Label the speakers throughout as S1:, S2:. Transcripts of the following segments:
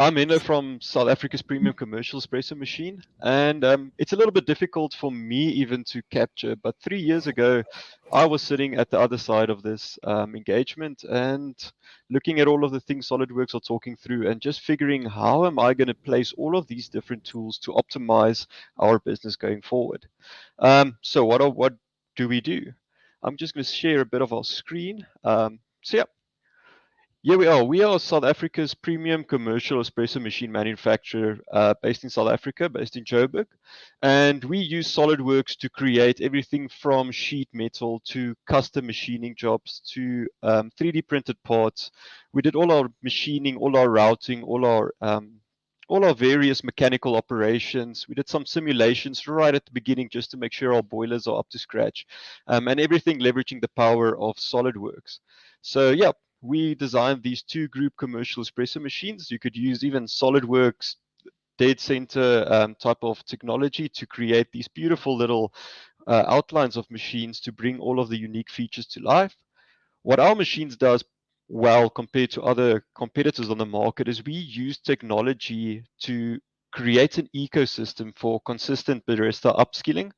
S1: I'm Henlo from South Africa's premium commercial espresso machine, and it's a little bit difficult for me even to capture. But 3 years ago, I was sitting at the other side of this engagement and looking at all of the things SolidWorks are talking through, and just figuring how am I going to place all of these different tools to optimize our business going forward. So what do we do? I'm just going to share a bit of our screen. So yeah, here we are. We are South Africa's premium commercial espresso machine manufacturer based in South Africa, based in Joburg. And we use SolidWorks to create everything from sheet metal to custom machining jobs to 3D printed parts. We did all our machining, all our routing, all our various mechanical operations. We did some simulations right at the beginning just to make sure our boilers are up to scratch, and everything leveraging the power of SolidWorks. So yeah, we designed these two group commercial espresso machines. You could use even SolidWorks dead center type of technology to create these beautiful little outlines of machines to bring all of the unique features to life. What our machines does well compared to other competitors on the market is we use technology to create an ecosystem for consistent barista upskilling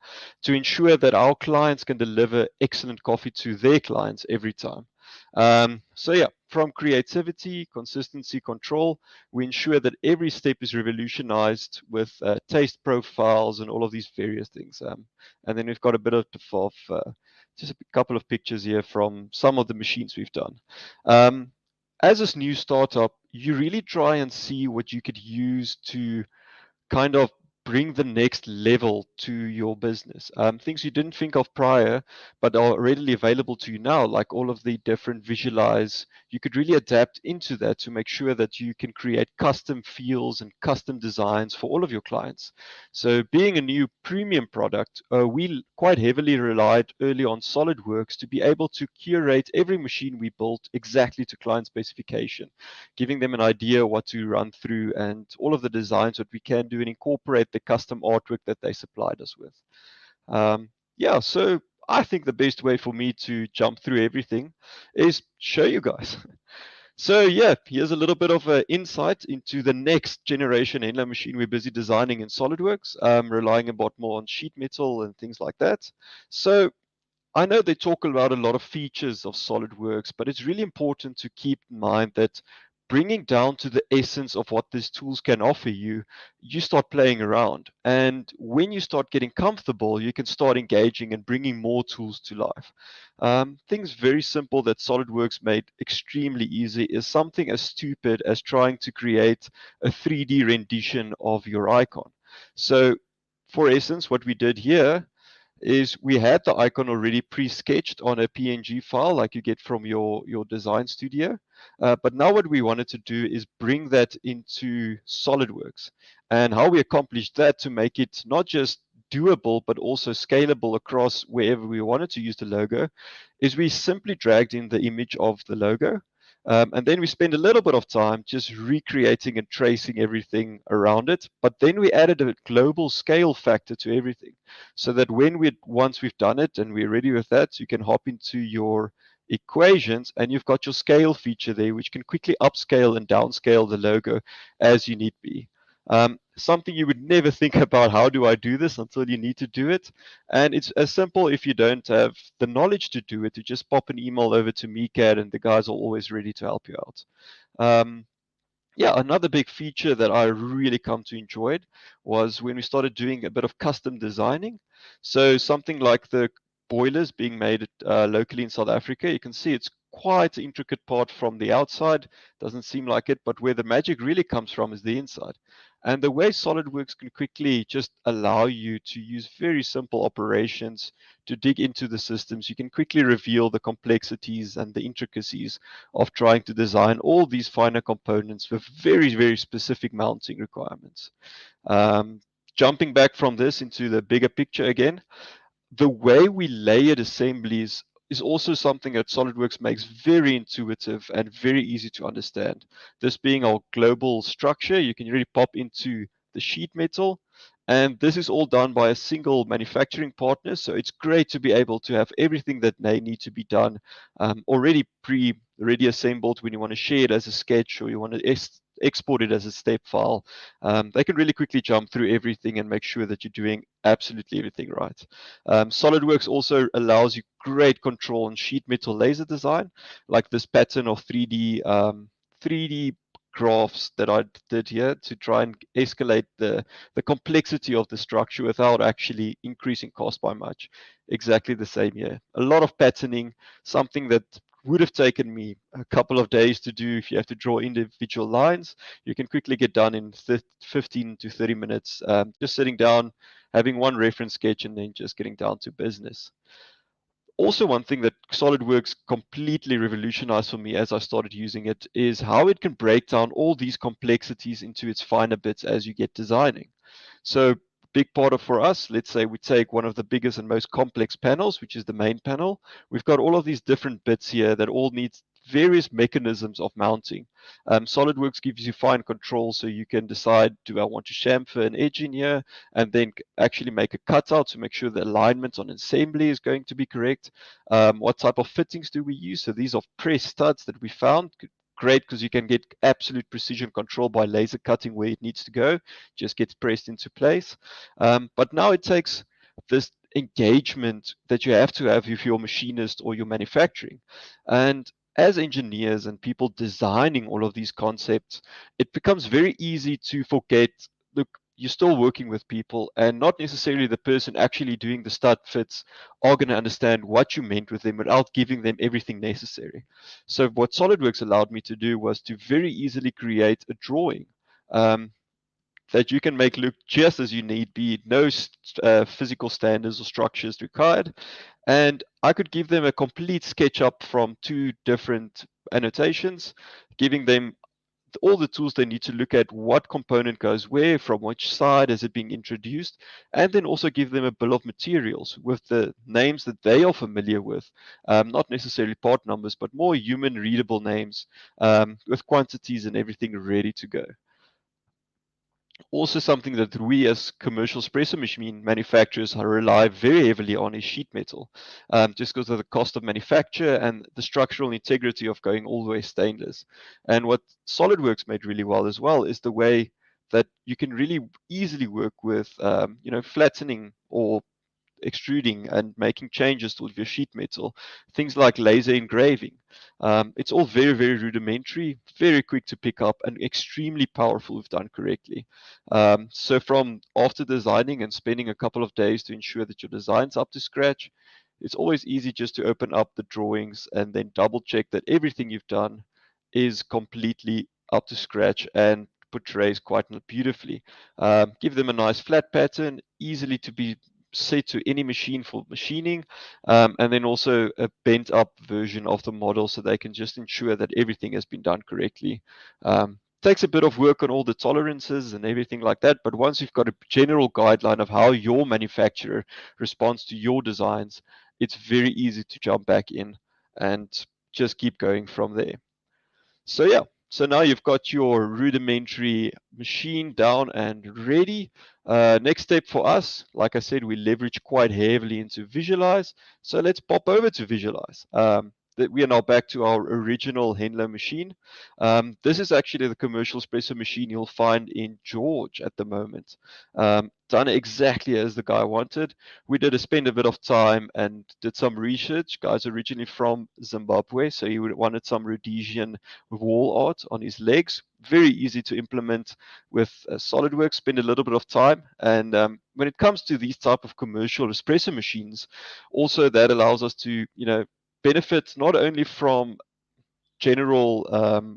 S1: to ensure that our clients can deliver excellent coffee to their clients every time. So yeah, from creativity, consistency, control, we ensure that every step is revolutionized with taste profiles and all of these various things. And then we've got a bit of just a couple of pictures here from some of the machines we've done. As this new startup, you really try and see what you could use to kind of bring the next level to your business. Things you didn't think of prior, but are readily available to you now, like all of the different visualize. You could really adapt into that to make sure that you can create custom feels and custom designs for all of your clients. So, being a new premium product, we quite heavily relied early on SolidWorks to be able to curate every machine we built exactly to client specification, giving them an idea what to run through and all of the designs that we can do and incorporate the custom artwork that they supplied us with. Yeah, so I think the best way for me to jump through everything is show you guys. So yeah, here's a little bit of an insight into the next generation Henlo machine we're busy designing in SolidWorks, relying a bit more on sheet metal and things like that. So I know they talk about a lot of features of SolidWorks, but it's really important to keep in mind that bringing down to the essence of what these tools can offer you, you start playing around. And when you start getting comfortable, you can start engaging and bringing more tools to life. Things very simple that SolidWorks made extremely easy is something as stupid as trying to create a 3D rendition of your icon. So, for instance, what we did here is we had the icon already pre-sketched on a PNG file like you get from your design studio. But now what we wanted to do is bring that into SolidWorks. And how we accomplished that to make it not just doable, but also scalable across wherever we wanted to use the logo, is we simply dragged in the image of the logo. And then we spend a little bit of time just recreating and tracing everything around it. But then we added a global scale factor to everything so that once we've done it and we're ready with that, you can hop into your equations and you've got your scale feature there, which can quickly upscale and downscale the logo as you need be. Something you would never think about, how do I do this, until you need to do it. And it's as simple, if you don't have the knowledge to do it, to just pop an email over to MeCAD and the guys are always ready to help you out. Yeah, another big feature that I really come to enjoy was when we started doing a bit of custom designing. So something like the boilers being made locally in South Africa, you can see it's quite an intricate part from the outside. Doesn't seem like it, but where the magic really comes from is the inside. And the way SolidWorks can quickly just allow you to use very simple operations to dig into the systems, you can quickly reveal the complexities and the intricacies of trying to design all these finer components with very, very specific mounting requirements. Jumping back from this into the bigger picture again, the way we layered assemblies is also something that SolidWorks makes very intuitive and very easy to understand. This being our global structure, you can really pop into the sheet metal, and this is all done by a single manufacturing partner. So it's great to be able to have everything that may need to be done already already assembled, when you want to share it as a sketch or you want to export it as a step file, they can really quickly jump through everything and make sure that you're doing absolutely everything right. SolidWorks also allows you great control on sheet metal laser design, like this pattern of 3D graphs that I did here to try and escalate the complexity of the structure without actually increasing cost by much. Exactly the same here. A lot of patterning, something that would have taken me a couple of days to do if you have to draw individual lines. You can quickly get done in 15 to 30 minutes, just sitting down, having one reference sketch, and then just getting down to business. Also, one thing that SolidWorks completely revolutionized for me as I started using it is how it can break down all these complexities into its finer bits as you get designing. So, big part of for us, let's say we take one of the biggest and most complex panels, which is the main panel. We've got all of these different bits here that all need various mechanisms of mounting. SolidWorks gives you fine control, so you can decide, do I want to chamfer an edge in here, and then actually make a cutout to make sure the alignment on assembly is going to be correct. What type of fittings do we use? So these are press studs that we found. Great, because you can get absolute precision control by laser cutting where it needs to go, just gets pressed into place. But now it takes this engagement that you have to have with your machinist or your manufacturing. And as engineers and people designing all of these concepts, it becomes very easy to forget, look, you're still working with people, and not necessarily the person actually doing the stud fits are going to understand what you meant with them without giving them everything necessary. So what SolidWorks allowed me to do was to very easily create a drawing that you can make look just as you need, be no physical standards or structures required. And I could give them a complete SketchUp from two different annotations, giving them all the tools they need to look at what component goes where, from which side is it being introduced, and then also give them a bill of materials with the names that they are familiar with, not necessarily part numbers, but more human readable names, with quantities and everything ready to go. Also, something that we as commercial espresso machine manufacturers rely very heavily on is sheet metal, just because of the cost of manufacture and the structural integrity of going all the way stainless. And what SolidWorks made really well as well is the way that you can really easily work with, flattening or extruding and making changes to your sheet metal, things like laser engraving. It's all very, very rudimentary, very quick to pick up, and extremely powerful if done correctly. So from after designing and spending a couple of days to ensure that your design's up to scratch, it's always easy just to open up the drawings and then double check that everything you've done is completely up to scratch and portrays quite beautifully. Give them a nice flat pattern, easily to be set to any machine for machining, and then also a bent up version of the model so they can just ensure that everything has been done correctly. Takes a bit of work on all the tolerances and everything like that, but once you've got a general guideline of how your manufacturer responds to your designs, it's very easy to jump back in and just keep going from there. So yeah, so now you've got your rudimentary machine down and ready. Next step for us, like I said, we leverage quite heavily into visualize. So let's pop over to visualize. That we are now back to our original Henlo machine. This is actually the commercial espresso machine you'll find in George at the moment. Done exactly as the guy wanted. We did spend a bit of time and did some research. Guy's originally from Zimbabwe, so he wanted some Rhodesian wall art on his legs. Very easy to implement with SolidWorks. Spend a little bit of time, and when it comes to these type of commercial espresso machines, also that allows us to benefit not only from general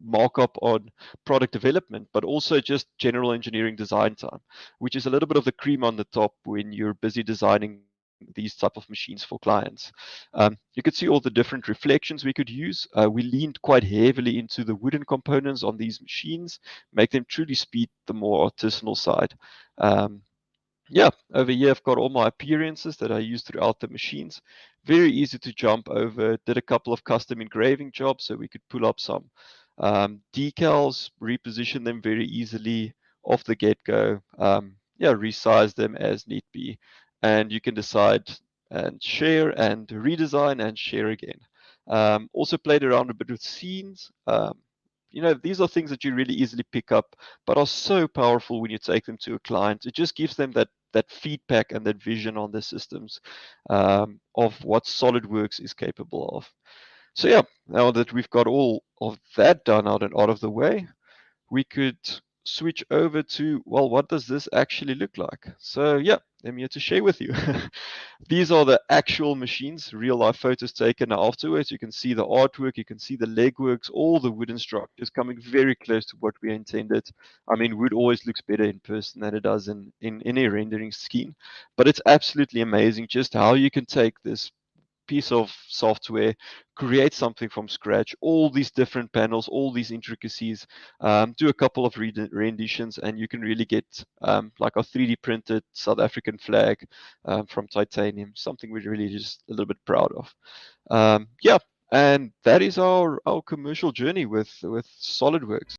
S1: markup on product development, but also just general engineering design time, which is a little bit of the cream on the top when you're busy designing these type of machines for clients. You could see all the different reflections we could use. We leaned quite heavily into the wooden components on these machines, make them truly speed the more artisanal side. Yeah, over here I've got all my appearances that I use throughout the machines. Very easy to jump over. Did a couple of custom engraving jobs so we could pull up some decals, reposition them very easily off the get-go. Yeah, resize them as need be. And you can decide and share and redesign and share again. Also played around a bit with scenes. These are things that you really easily pick up, but are so powerful when you take them to a client. It just gives them that feedback and that vision on the systems of what SolidWorks is capable of. So yeah, now that we've got all of that done out and out of the way, we could switch over to, well, what does this actually look like? So yeah, I'm here to share with you. These are the actual machines, real life photos taken afterwards. You can see the artwork, you can see the legworks, all the wooden structures coming very close to what we intended. I mean, wood always looks better in person than it does in any rendering scheme, but it's absolutely amazing just how you can take this piece of software, create something from scratch, all these different panels, all these intricacies, do a couple of renditions, and you can really get like a 3D printed South African flag from titanium, something we're really just a little bit proud of. Yeah, and that is our commercial journey with SolidWorks.